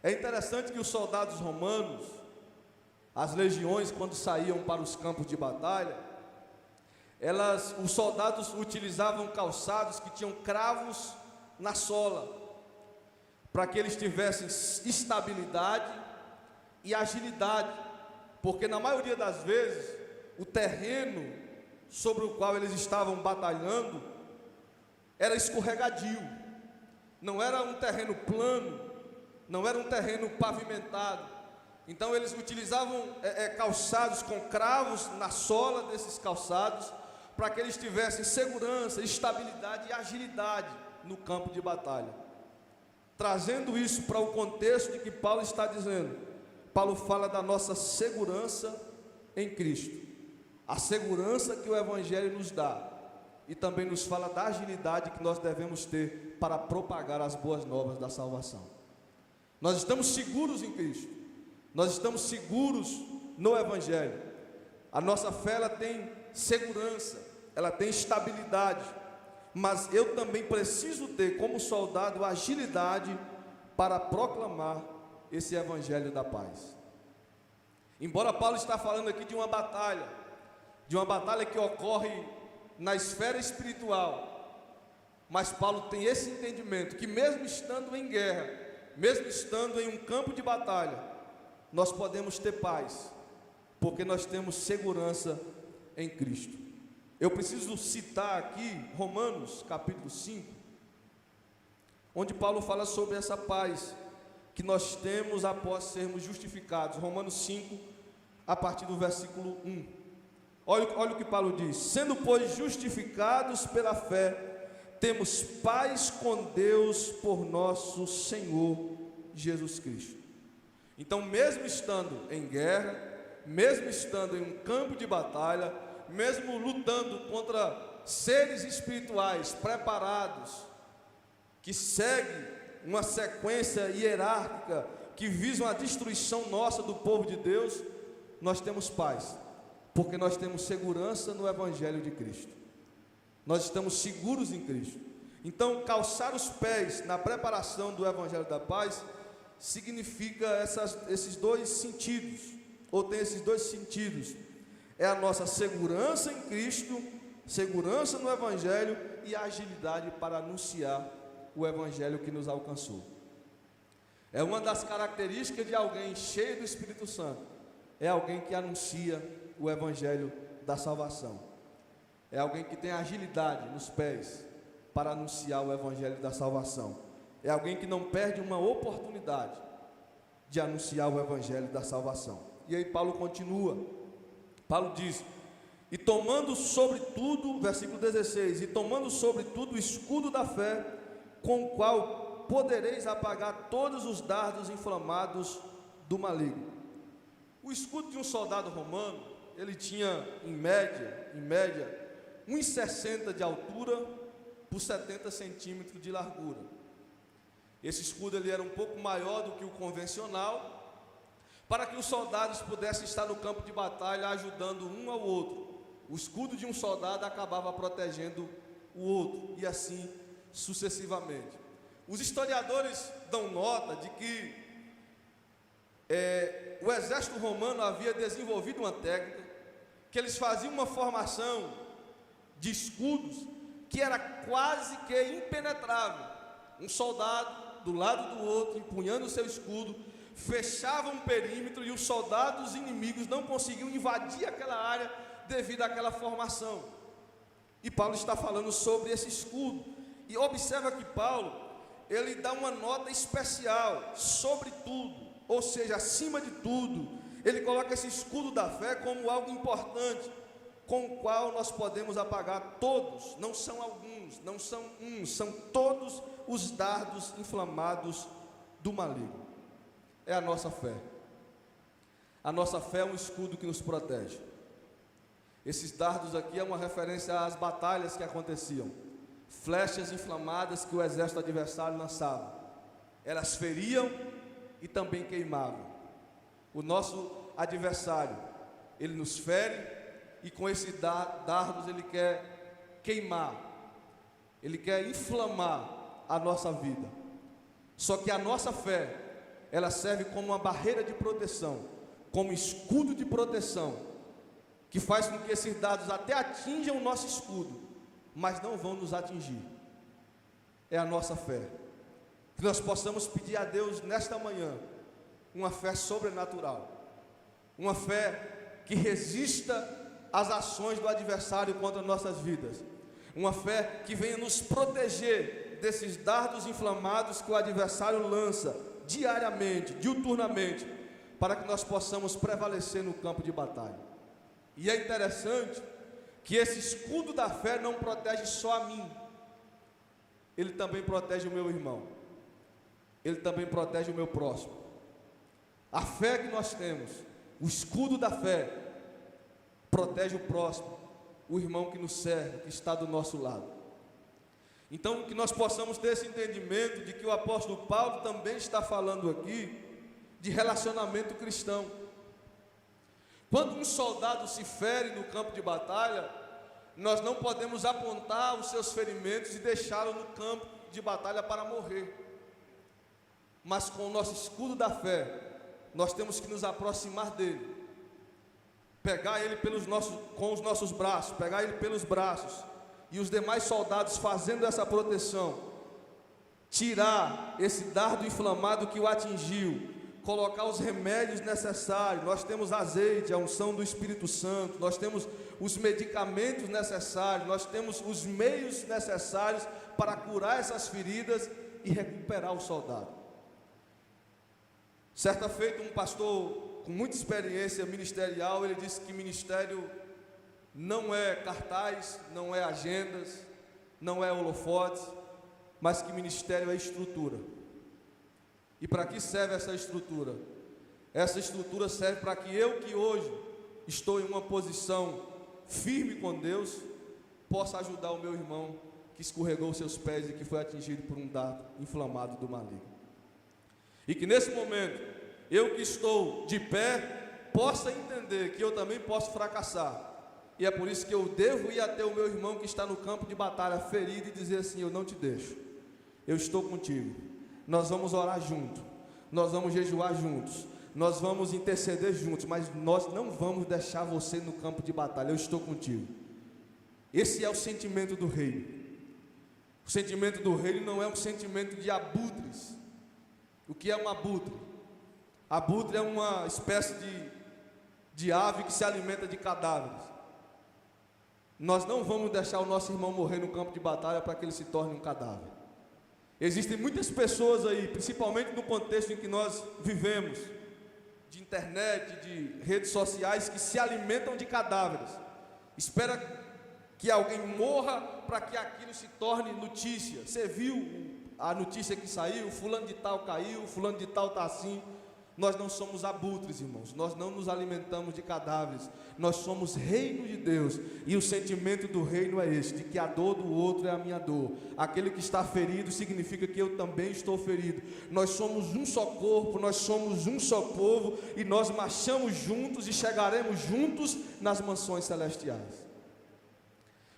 É interessante que os soldados romanos, as legiões, quando saíam para os campos de batalha, os soldados utilizavam calçados que tinham cravos na sola, para que eles tivessem estabilidade e agilidade, porque na maioria das vezes o terreno sobre o qual eles estavam batalhando era escorregadio, não era um terreno plano, não era um terreno pavimentado. Então eles utilizavam calçados com cravos na sola desses calçados, para que eles tivessem segurança, estabilidade e agilidade no campo de batalha. Trazendo isso para o contexto de que Paulo está dizendo, Paulo fala da nossa segurança em Cristo, a segurança que o Evangelho nos dá, e também nos fala da agilidade que nós devemos ter para propagar as boas novas da salvação. Nós estamos seguros em Cristo, nós estamos seguros no Evangelho. A nossa fé, ela tem segurança, ela tem estabilidade, mas eu também preciso ter como soldado agilidade para proclamar esse Evangelho da paz. Embora Paulo está falando aqui de uma batalha que ocorre na esfera espiritual, mas Paulo tem esse entendimento, que mesmo estando em guerra, mesmo estando em um campo de batalha, nós podemos ter paz, porque nós temos segurança em Cristo. Eu preciso citar aqui Romanos capítulo 5, onde Paulo fala sobre essa paz que nós temos após sermos justificados. Romanos 5, a partir do versículo 1. Olha o que Paulo diz: sendo, pois, justificados pela fé, temos paz com Deus por nosso Senhor Jesus Cristo. Então, mesmo estando em guerra, mesmo estando em um campo de batalha, mesmo lutando contra seres espirituais preparados, que seguem uma sequência hierárquica, que visam a destruição nossa do povo de Deus, nós temos paz, porque nós temos segurança no Evangelho de Cristo. Nós estamos seguros em Cristo. Então, calçar os pés na preparação do Evangelho da paz significa esses dois sentidos, ou tem esses dois sentidos: é a nossa segurança em Cristo, segurança no Evangelho, e a agilidade para anunciar o Evangelho que nos alcançou. É uma das características de alguém cheio do Espírito Santo, é alguém que anuncia o Evangelho da salvação, é alguém que tem agilidade nos pés para anunciar o Evangelho da salvação, é alguém que não perde uma oportunidade de anunciar o Evangelho da salvação. E aí Paulo continua, Paulo diz: e tomando sobre tudo, versículo 16, e tomando sobre tudo o escudo da fé, com o qual podereis apagar todos os dardos inflamados do maligno. O escudo de um soldado romano, ele tinha em média 1,60 de altura por 70 centímetros de largura. Esse escudo ele era um pouco maior do que o convencional, para que os soldados pudessem estar no campo de batalha ajudando um ao outro. O escudo de um soldado acabava protegendo o outro, e assim sucessivamente. Os historiadores dão nota de que o exército romano havia desenvolvido uma técnica, que eles faziam uma formação de escudos que era quase que impenetrável. Um soldado do lado do outro, empunhando o seu escudo, fechava um perímetro, e os soldados inimigos não conseguiam invadir aquela área devido àquela formação. E Paulo está falando sobre esse escudo, e observa que Paulo, ele dá uma nota especial sobre tudo, ou seja, acima de tudo, ele coloca esse escudo da fé como algo importante, com o qual nós podemos apagar todos, não são alguns, não são uns, são todos os dardos inflamados do maligno. É a nossa fé. A nossa fé é um escudo que nos protege. Esses dardos aqui é uma referência às batalhas que aconteciam, flechas inflamadas que o exército adversário lançava. Elas feriam e também queimavam. O nosso adversário, ele nos fere, e com esses dardos ele quer queimar, ele quer inflamar a nossa vida. Só que a nossa fé, ela serve como uma barreira de proteção, como escudo de proteção, que faz com que esses dardos até atinjam o nosso escudo, mas não vão nos atingir. É a nossa fé. Que nós possamos pedir a Deus nesta manhã uma fé sobrenatural, uma fé que resista às ações do adversário contra nossas vidas, uma fé que venha nos proteger desses dardos inflamados que o adversário lança diariamente, diuturnamente, para que nós possamos prevalecer no campo de batalha. E é interessante que esse escudo da fé não protege só a mim, ele também protege o meu irmão. ele também protege o meu próximo. A fé que nós temos, o escudo da fé, protege o próximo, o irmão que nos serve, que está do nosso lado. Então, que nós possamos ter esse entendimento de que o apóstolo Paulo também está falando aqui de relacionamento cristão. Quando um soldado se fere no campo de batalha, nós não podemos apontar os seus ferimentos e deixá-lo no campo de batalha para morrer. Mas com o nosso escudo da fé, nós temos que nos aproximar dele, pegar ele com os nossos braços, pegar ele pelos braços, e os demais soldados fazendo essa proteção, tirar esse dardo inflamado que o atingiu, colocar os remédios necessários. Nós temos azeite, a unção do Espírito Santo, nós temos os medicamentos necessários, nós temos os meios necessários para curar essas feridas e recuperar o soldado. Certa feita, um pastor com muita experiência ministerial, ele disse que ministério não é cartaz, não é agendas, não é holofotes, mas que ministério é estrutura. E para que serve essa estrutura? Essa estrutura serve para que eu, que hoje estou em uma posição firme com Deus, possa ajudar o meu irmão que escorregou os seus pés e que foi atingido por um dardo inflamado do maligno. E que nesse momento, eu que estou de pé, possa entender que eu também posso fracassar. E é por isso que eu devo ir até o meu irmão que está no campo de batalha ferido e dizer assim: eu não te deixo, eu estou contigo, nós vamos orar juntos, nós vamos jejuar juntos, nós vamos interceder juntos, mas nós não vamos deixar você no campo de batalha, eu estou contigo. Esse é o sentimento do reino. O sentimento do reino não é um sentimento de abutres. O que é um abutre? Abutre é uma espécie de ave que se alimenta de cadáveres. Nós não vamos deixar o nosso irmão morrer no campo de batalha para que ele se torne um cadáver. Existem muitas pessoas aí, principalmente no contexto em que nós vivemos, de internet, de redes sociais, que se alimentam de cadáveres. Espera que alguém morra para que aquilo se torne notícia. Você viu a notícia que saiu? Fulano de tal caiu, fulano de tal está assim. Nós não somos abutres, irmãos, nós não nos alimentamos de cadáveres, nós somos reino de Deus, e o sentimento do reino é esse, de que a dor do outro é a minha dor, aquele que está ferido significa que eu também estou ferido, nós somos um só corpo, nós somos um só povo, e nós marchamos juntos e chegaremos juntos nas mansões celestiais.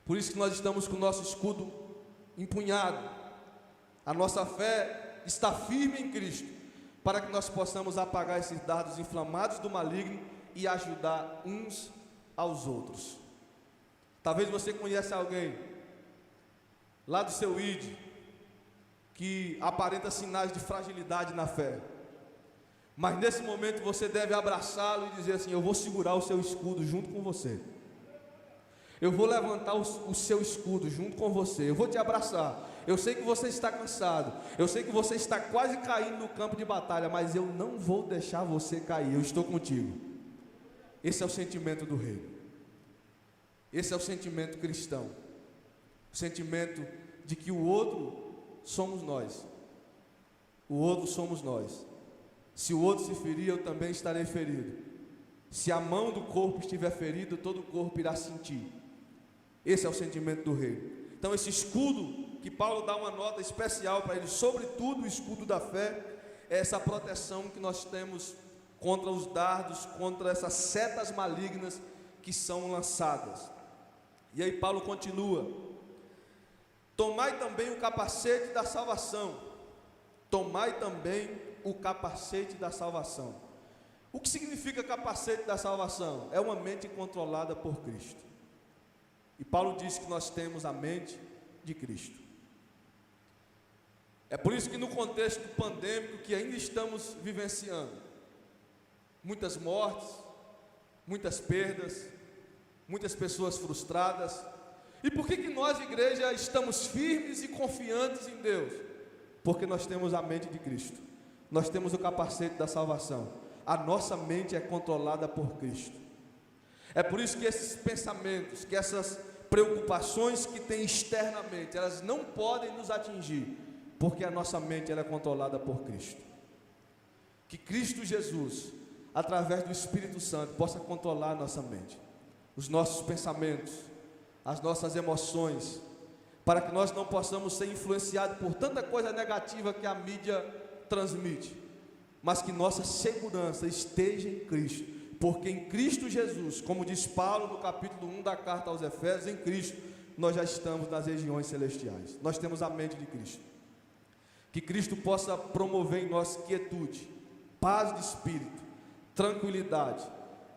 Por isso que nós estamos com o nosso escudo empunhado, a nossa fé está firme em Cristo, para que nós possamos apagar esses dardos inflamados do maligno e ajudar uns aos outros. Talvez você conheça alguém lá do seu ID que aparenta sinais de fragilidade na fé, mas nesse momento você deve abraçá-lo e dizer assim: eu vou segurar o seu escudo junto com você, eu vou levantar o seu escudo junto com você, eu vou te abraçar. Eu sei que você está cansado, eu sei que você está quase caindo no campo de batalha, mas eu não vou deixar você cair, eu estou contigo. Esse é o sentimento do reino, esse é o sentimento cristão, o sentimento de que o outro somos nós, o outro somos nós. Se o outro se ferir, eu também estarei ferido. Se a mão do corpo estiver ferida, todo o corpo irá sentir. Esse é o sentimento do reino. Então esse escudo que Paulo dá uma nota especial para ele, sobretudo o escudo da fé, é essa proteção que nós temos contra os dardos, contra essas setas malignas que são lançadas. E aí Paulo continua: tomai também o capacete da salvação. Tomai também o capacete da salvação. O que significa capacete da salvação? É uma mente controlada por Cristo. E Paulo diz que nós temos a mente de Cristo. É por isso que no contexto pandêmico que ainda estamos vivenciando, muitas mortes, muitas perdas, muitas pessoas frustradas. E por que nós, igreja, estamos firmes e confiantes em Deus? Porque nós temos a mente de Cristo, nós temos o capacete da salvação, a nossa mente é controlada por Cristo. É por isso que esses pensamentos, que essas preocupações que tem externamente, elas não podem nos atingir, porque a nossa mente ela é controlada por Cristo. Que Cristo Jesus, através do Espírito Santo, possa controlar a nossa mente, os nossos pensamentos, as nossas emoções, para que nós não possamos ser influenciados por tanta coisa negativa que a mídia transmite, mas que nossa segurança esteja em Cristo, porque em Cristo Jesus, como diz Paulo no capítulo 1 da carta aos Efésios, em Cristo nós já estamos nas regiões celestiais, nós temos a mente de Cristo. Que Cristo possa promover em nós quietude, paz de espírito, tranquilidade,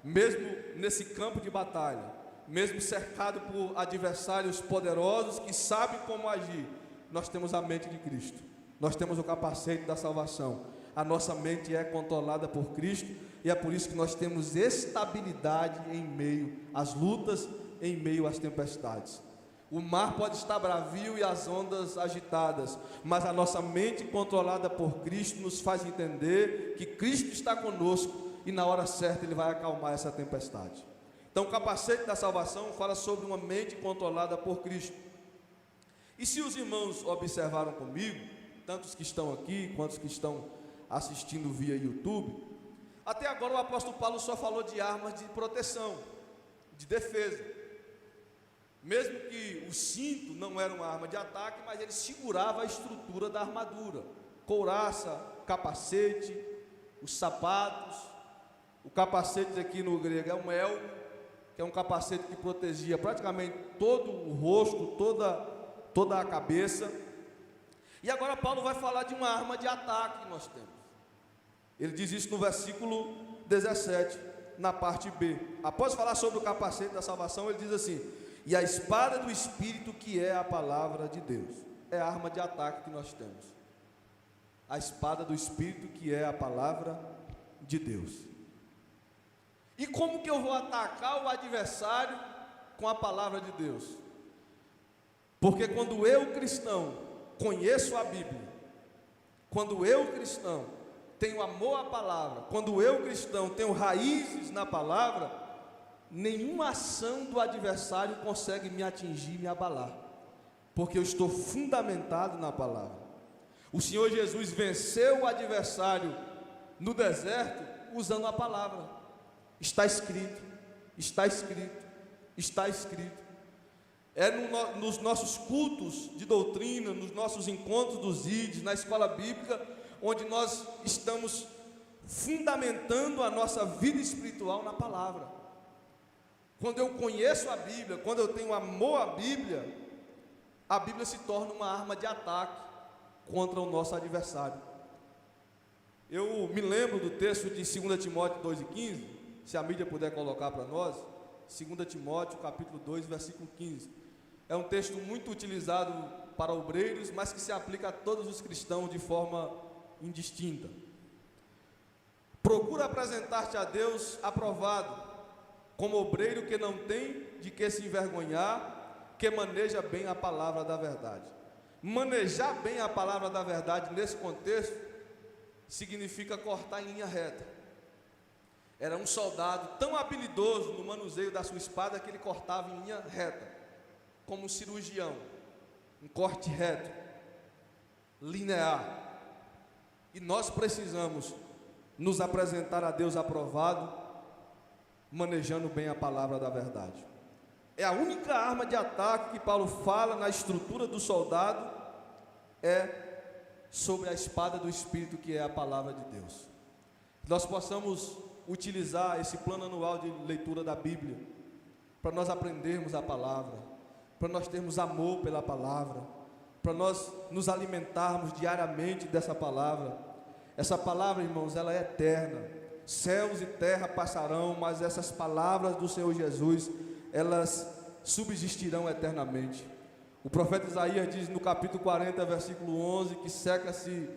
mesmo nesse campo de batalha, mesmo cercado por adversários poderosos que sabem como agir, nós temos a mente de Cristo, nós temos o capacete da salvação, a nossa mente é controlada por Cristo, e é por isso que nós temos estabilidade em meio às lutas, em meio às tempestades. O mar pode estar bravio e as ondas agitadas, mas a nossa mente controlada por Cristo nos faz entender que Cristo está conosco e na hora certa Ele vai acalmar essa tempestade. Então o capacete da salvação fala sobre uma mente controlada por Cristo. E se os irmãos observaram comigo, tanto os que estão aqui quanto os que estão assistindo via YouTube, até agora o apóstolo Paulo só falou de armas de proteção, de defesa. Mesmo que o cinto não era uma arma de ataque, mas ele segurava a estrutura da armadura, couraça, capacete, os sapatos. O capacete aqui no grego é um elmo, que é um capacete que protegia praticamente todo o rosto, toda a cabeça. E agora Paulo vai falar de uma arma de ataque que nós temos. Ele diz isso no versículo 17, na parte B. Após falar sobre o capacete da salvação, ele diz assim: e a espada do Espírito, que é a palavra de Deus. É a arma de ataque que nós temos. A espada do Espírito, que é a palavra de Deus. E como que eu vou atacar o adversário com a palavra de Deus? Porque quando eu, cristão, conheço a Bíblia, quando eu, cristão, tenho amor à palavra, quando eu, cristão, tenho raízes na palavra, nenhuma ação do adversário consegue me atingir, me abalar, porque eu estou fundamentado na palavra. O Senhor Jesus venceu o adversário no deserto usando a palavra. Está escrito, está escrito, está escrito. É nos nossos cultos de doutrina, nos nossos encontros dos IDs, na escola bíblica, onde nós estamos fundamentando a nossa vida espiritual na palavra. Quando eu conheço a Bíblia, quando eu tenho amor à Bíblia, a Bíblia se torna uma arma de ataque contra o nosso adversário. Eu me lembro do texto de 2 Timóteo 2,15, se a mídia puder colocar para nós, 2 Timóteo capítulo 2, versículo 15. É um texto muito utilizado para obreiros, mas que se aplica a todos os cristãos de forma indistinta. Procura apresentar-te a Deus aprovado, como obreiro que não tem de que se envergonhar, que maneja bem a palavra da verdade. Manejar bem a palavra da verdade nesse contexto significa cortar em linha reta. Era um soldado tão habilidoso no manuseio da sua espada que ele cortava em linha reta, como um cirurgião, um corte reto, linear. E nós precisamos nos apresentar a Deus aprovado, manejando bem a palavra da verdade. É a única arma de ataque que Paulo fala na estrutura do soldado, é sobre a espada do Espírito, que é a palavra de Deus. Nós possamos utilizar esse plano anual de leitura da Bíblia, para nós aprendermos a palavra, para nós termos amor pela palavra, para nós nos alimentarmos diariamente dessa palavra. Essa palavra, irmãos, ela é eterna. Céus e terra passarão, mas essas palavras do Senhor Jesus, elas subsistirão eternamente. O profeta Isaías diz no capítulo 40, versículo 11, que seca-se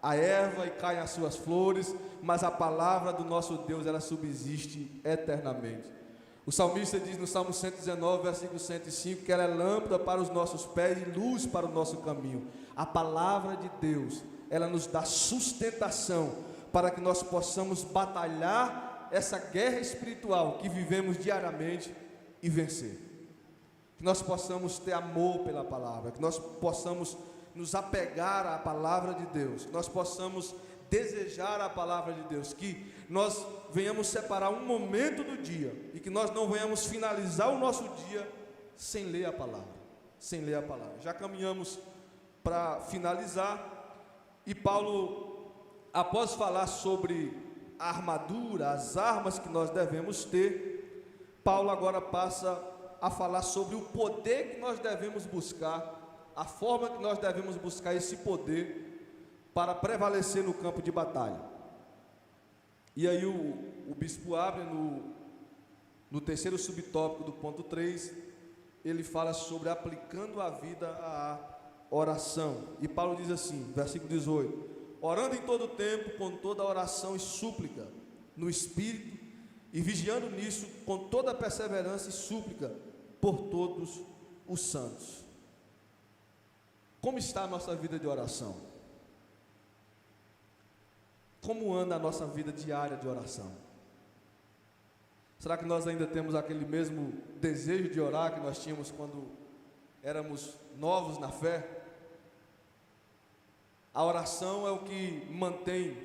a erva e caem as suas flores, mas a palavra do nosso Deus, ela subsiste eternamente. O salmista diz no Salmo 119, versículo 105, que ela é lâmpada para os nossos pés e luz para o nosso caminho. A palavra de Deus, ela nos dá sustentação para que nós possamos batalhar essa guerra espiritual que vivemos diariamente e vencer. que nós possamos ter amor pela palavra, que nós possamos nos apegar à palavra de Deus, que nós possamos desejar a palavra de Deus, que nós venhamos separar um momento do dia e que nós não venhamos finalizar o nosso dia sem ler a palavra, sem ler a palavra. Já caminhamos para finalizar e Paulo, após falar sobre a armadura, as armas que nós devemos ter, Paulo agora passa a falar sobre o poder que nós devemos buscar, a forma que nós devemos buscar esse poder para prevalecer no campo de batalha. E aí o bispo abre no terceiro subtópico do ponto 3, ele fala sobre aplicando a vida à oração. E Paulo diz assim, versículo 18: orando em todo tempo, com toda oração e súplica, no Espírito, e vigiando nisso, com toda perseverança e súplica, por todos os santos. Como está a nossa vida de oração? Como anda a nossa vida diária de oração? Será que nós ainda temos aquele mesmo desejo de orar que nós tínhamos quando éramos novos na fé? A oração é o que mantém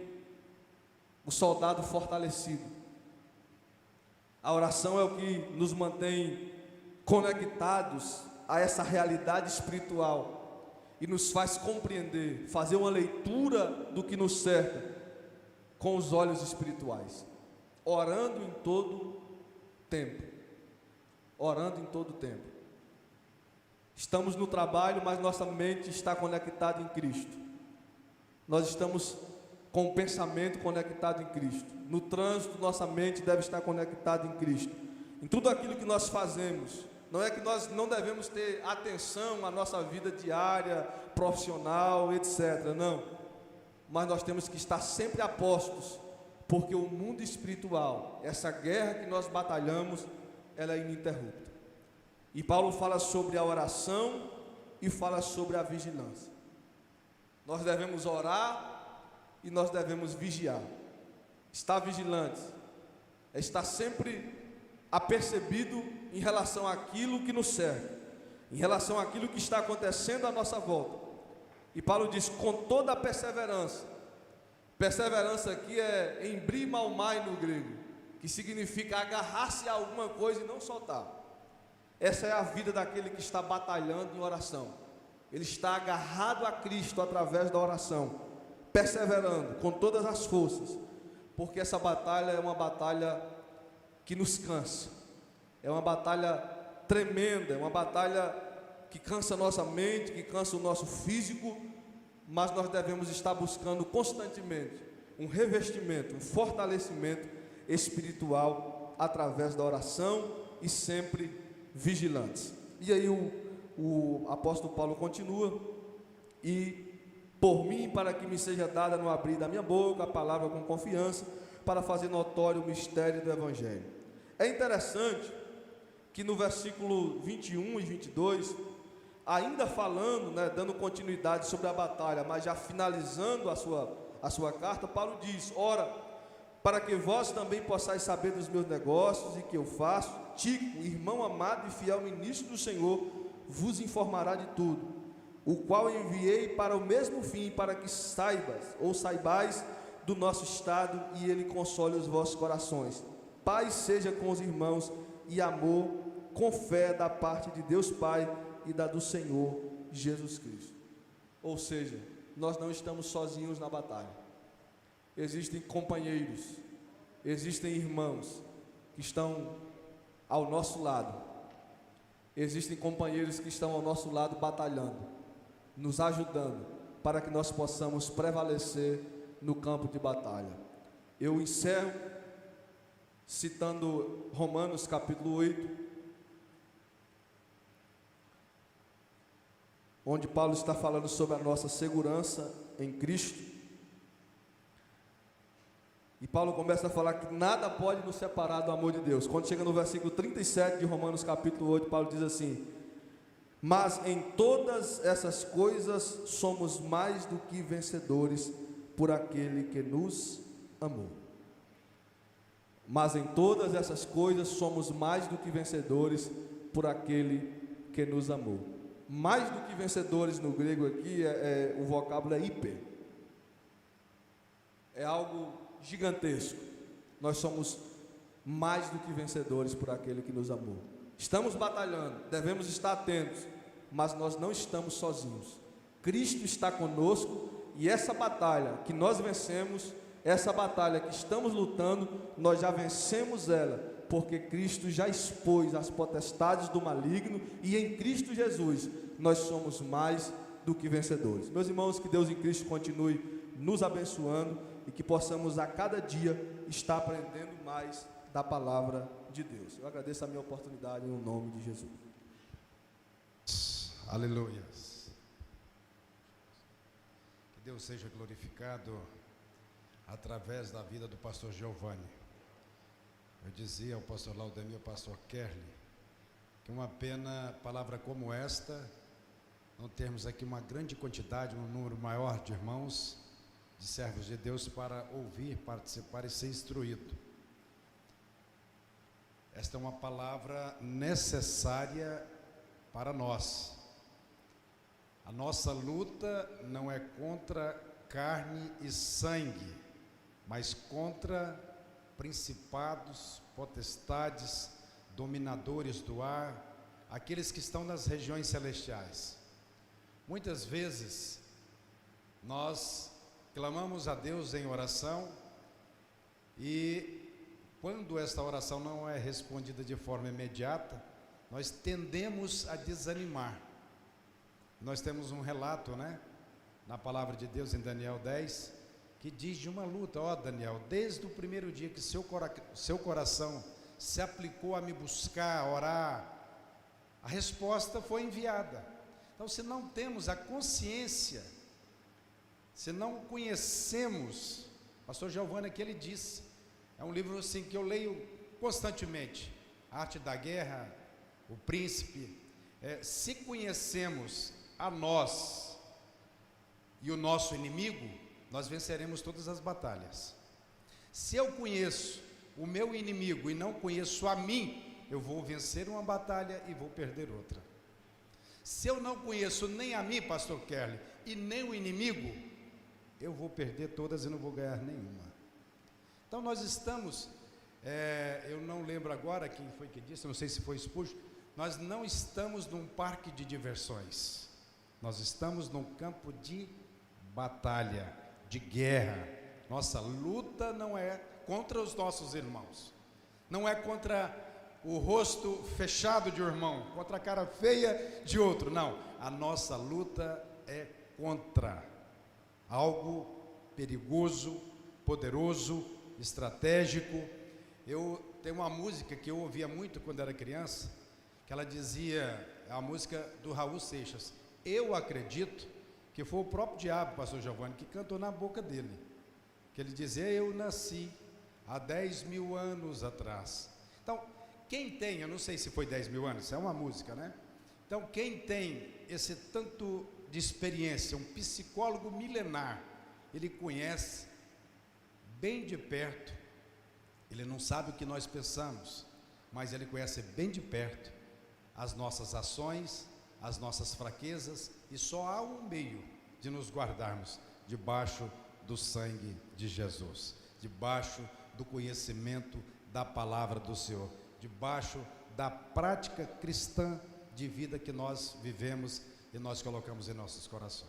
o soldado fortalecido. A oração é o que nos mantém conectados a essa realidade espiritual e nos faz compreender, fazer uma leitura do que nos cerca com os olhos espirituais, orando em todo tempo, orando em todo tempo. Estamos no trabalho, mas nossa mente está conectada em Cristo. Nós estamos com o pensamento conectado em Cristo. No trânsito, nossa mente deve estar conectada em Cristo. Em tudo aquilo que nós fazemos, não é que nós não devemos ter atenção à nossa vida diária, profissional, etc. Não. Mas nós temos que estar sempre a postos, porque o mundo espiritual, essa guerra que nós batalhamos, ela é ininterrupta. E Paulo fala sobre a oração e fala sobre a vigilância. Nós devemos orar e nós devemos vigiar. Estar vigilante é estar sempre apercebido em relação àquilo que nos cerca, em relação àquilo que está acontecendo à nossa volta. E Paulo diz, com toda a perseverança. Perseverança aqui é embrimaumai no grego, que significa agarrar-se a alguma coisa e não soltar. Essa é a vida daquele que está batalhando em oração. Ele está agarrado a Cristo através da oração, perseverando com todas as forças, porque essa batalha é uma batalha que nos cansa, é uma batalha tremenda, é uma batalha que cansa a nossa mente, que cansa o nosso físico, mas nós devemos estar buscando constantemente um revestimento, um fortalecimento espiritual através da oração e sempre vigilantes. E aí o apóstolo Paulo continua, e por mim, para que me seja dada no abrir da minha boca a palavra com confiança, para fazer notório o mistério do Evangelho. É interessante que no versículo 21 e 22, ainda falando, dando continuidade sobre a batalha, mas já finalizando a sua carta, Paulo diz, ora, para que vós também possais saber dos meus negócios e que eu faço, Tico, irmão amado e fiel ministro do Senhor, vos informará de tudo, o qual enviei para o mesmo fim, para que saibais do nosso estado, e ele console os vossos corações. Paz seja com os irmãos e amor, com fé da parte de Deus Pai e da do Senhor Jesus Cristo. Ou seja, nós não estamos sozinhos na batalha. Existem companheiros, existem irmãos que estão ao nosso lado. Existem companheiros que estão ao nosso lado batalhando, nos ajudando, para que nós possamos prevalecer no campo de batalha. Eu encerro citando Romanos capítulo 8, onde Paulo está falando sobre a nossa segurança em Cristo. E Paulo começa a falar que nada pode nos separar do amor de Deus. Quando chega no versículo 37 de Romanos capítulo 8, Paulo diz assim: mas em todas essas coisas somos mais do que vencedores por aquele que nos amou. Mas em todas essas coisas somos mais do que vencedores por aquele porque nos amou. Mais do que vencedores no grego aqui, o vocábulo é hiper. É algo gigantesco. Nós somos mais do que vencedores por aquele que nos amou. Estamos batalhando, devemos estar atentos, mas nós não estamos sozinhos. Cristo está conosco e essa batalha que nós vencemos, essa batalha que estamos lutando, nós já vencemos ela, porque Cristo já expôs as potestades do maligno e em Cristo Jesus nós somos mais do que vencedores. Meus irmãos, que Deus em Cristo continue nos abençoando e que possamos a cada dia estar aprendendo mais da palavra de Deus. Eu agradeço a minha oportunidade no nome de Jesus. Aleluia. Que Deus seja glorificado através da vida do pastor Giovanni. Eu dizia ao pastor Laudemir e ao pastor Kerli que uma pena palavra como esta, não termos aqui uma grande quantidade, um número maior de irmãos, de servos de Deus para ouvir, participar e ser instruído. Esta é uma palavra necessária para nós. A nossa luta não é contra carne e sangue, mas contra principados, potestades, dominadores do ar, aqueles que estão nas regiões celestiais. Muitas vezes nós clamamos a Deus em oração e quando esta oração não é respondida de forma imediata, nós tendemos a desanimar. Nós temos um relato, na palavra de Deus em Daniel 10, que diz de uma luta. Ó Daniel, desde o primeiro dia que seu coração se aplicou a me buscar, a orar, a resposta foi enviada. Então, se não temos a consciência, se não conhecemos, pastor Giovanni aqui ele disse, é um livro assim que eu leio constantemente, Arte da Guerra, O Príncipe. Se conhecemos a nós e o nosso inimigo, nós venceremos todas as batalhas. Se eu conheço o meu inimigo e não conheço a mim, eu vou vencer uma batalha e vou perder outra. Se eu não conheço nem a mim, pastor Kerli, e nem o inimigo, eu vou perder todas e não vou ganhar nenhuma. Então nós estamos, eu não lembro agora quem foi que disse, não sei se foi Spurgeon, nós não estamos num parque de diversões, nós estamos num campo de batalha, de guerra. Nossa luta não é contra os nossos irmãos, não é contra o rosto fechado de um irmão, contra a cara feia de outro, não. A nossa luta é contra algo perigoso, poderoso, estratégico. Eu tenho uma música que eu ouvia muito quando era criança, que ela dizia, a música do Raul Seixas, eu acredito que foi o próprio diabo, pastor Giovanni, que cantou na boca dele, que ele dizia, eu nasci há 10 mil anos atrás. Então, quem tem, eu não sei se foi 10 mil anos, isso é uma música, Então, quem tem esse tanto de experiência, um psicólogo milenar, ele conhece bem de perto, ele não sabe o que nós pensamos, mas ele conhece bem de perto as nossas ações, as nossas fraquezas, e só há um meio de nos guardarmos debaixo do sangue de Jesus, debaixo do conhecimento da palavra do Senhor, debaixo da prática cristã de vida que nós vivemos e nós colocamos em nossos corações.